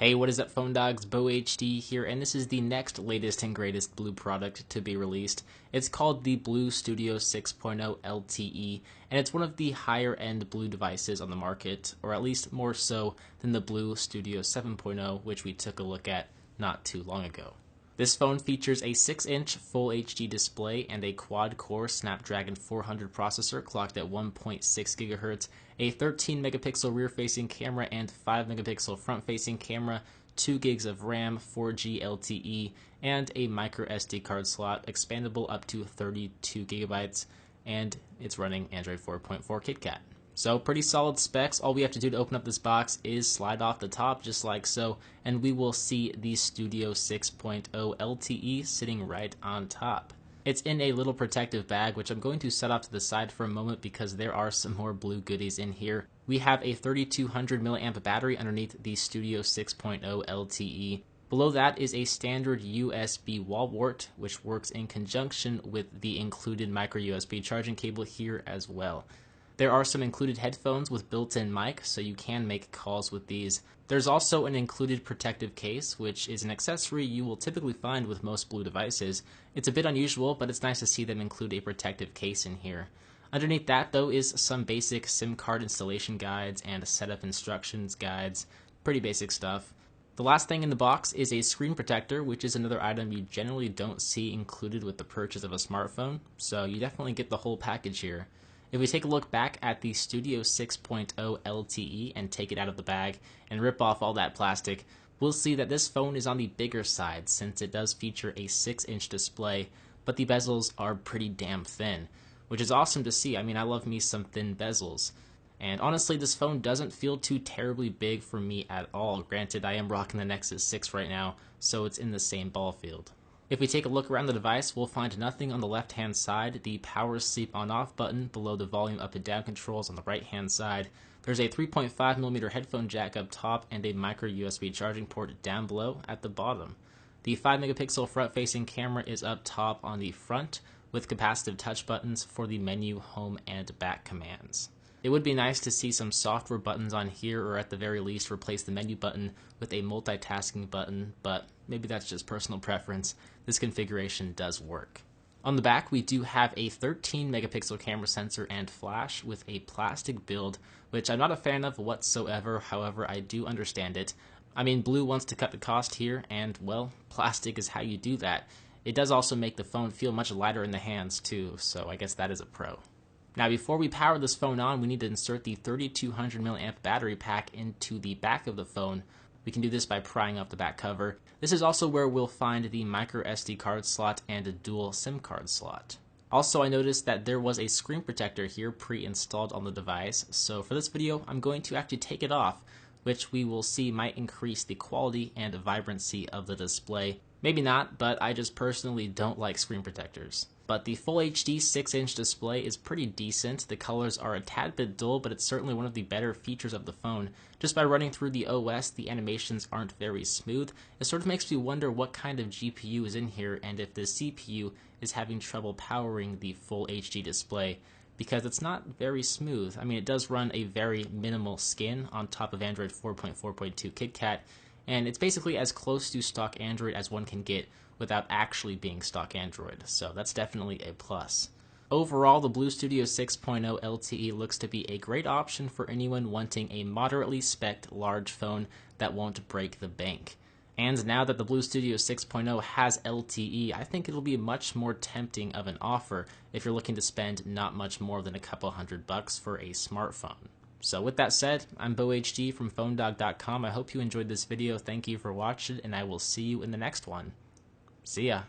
Hey, what is up, phone dogs? Bo HD here, and this is the next latest and greatest BLU product to be released. It's called the BLU Studio 6.0 LTE, and it's one of the higher-end BLU devices on the market, or at least more so than the BLU Studio 7.0, which we took a look at not too long ago. This phone features a 6-inch Full HD display and a quad-core Snapdragon 400 processor clocked at 1.6 GHz, a 13-megapixel rear-facing camera and 5-megapixel front-facing camera, 2 gigs of RAM, 4G LTE, and a micro SD card slot expandable up to 32 gigabytes, and it's running Android 4.4 KitKat. So pretty solid specs. All we have to do to open up this box is slide off the top just like so, and we will see the Studio 6.0 LTE sitting right on top. It's in a little protective bag, which I'm going to set off to the side for a moment because there are some more BLU goodies in here. We have a 3200 mAh battery underneath the Studio 6.0 LTE. Below that is a standard USB wall wart, which works in conjunction with the included micro USB charging cable here as well. There are some included headphones with built-in mic, so you can make calls with these. There's also an included protective case, which is an accessory you will typically find with most BLU devices. It's a bit unusual, but it's nice to see them include a protective case in here. Underneath that, though, is some basic SIM card installation guides and setup instructions guides. Pretty basic stuff. The last thing in the box is a screen protector, which is another item you generally don't see included with the purchase of a smartphone, so you definitely get the whole package here. If we take a look back at the Studio 6.0 LTE and take it out of the bag and rip off all that plastic, we'll see that this phone is on the bigger side since it does feature a 6-inch display, but the bezels are pretty damn thin, which is awesome to see. I mean, I love me some thin bezels. And honestly, this phone doesn't feel too terribly big for me at all. Granted, I am rocking the Nexus 6 right now, so it's in the same ball field. If we take a look around the device, we'll find nothing on the left-hand side, the power sleep on-off button below the volume up and down controls on the right-hand side. There's a 3.5mm headphone jack up top and a micro USB charging port down below at the bottom. The 5-megapixel front-facing camera is up top on the front with capacitive touch buttons for the menu, home, and back commands. It would be nice to see some software buttons on here, or at the very least replace the menu button with a multitasking button, but maybe that's just personal preference. This configuration does work. On the back, we do have a 13-megapixel camera sensor and flash with a plastic build, which I'm not a fan of whatsoever. However, I do understand it. I mean, BLU wants to cut the cost here, and, well, plastic is how you do that. It does also make the phone feel much lighter in the hands, too, so I guess that is a pro. Now, before we power this phone on, we need to insert the 3200 mAh battery pack into the back of the phone. We can do this by prying off the back cover. This is also where we'll find the micro SD card slot and a dual SIM card slot. Also, I noticed that there was a screen protector here pre-installed on the device, so for this video, I'm going to actually take it off, which we will see might increase the quality and vibrancy of the display. Maybe not, but I just personally don't like screen protectors. But the Full HD 6-inch display is pretty decent. The colors are a tad bit dull, but it's certainly one of the better features of the phone. Just by running through the OS, the animations aren't very smooth. It sort of makes me wonder what kind of GPU is in here and if the CPU is having trouble powering the Full HD display, because it's not very smooth. I mean, it does run a very minimal skin on top of Android 4.4.2 KitKat, and it's basically as close to stock Android as one can get without actually being stock Android, so that's definitely a plus. Overall, the BLU Studio 6.0 LTE looks to be a great option for anyone wanting a moderately spec'd large phone that won't break the bank. And now that the BLU Studio 6.0 has LTE, I think it'll be much more tempting of an offer if you're looking to spend not much more than a couple $100 for a smartphone. So with that said, I'm Bo HD from PhoneDog.com. I hope you enjoyed this video. Thank you for watching, and I will see you in the next one. See ya.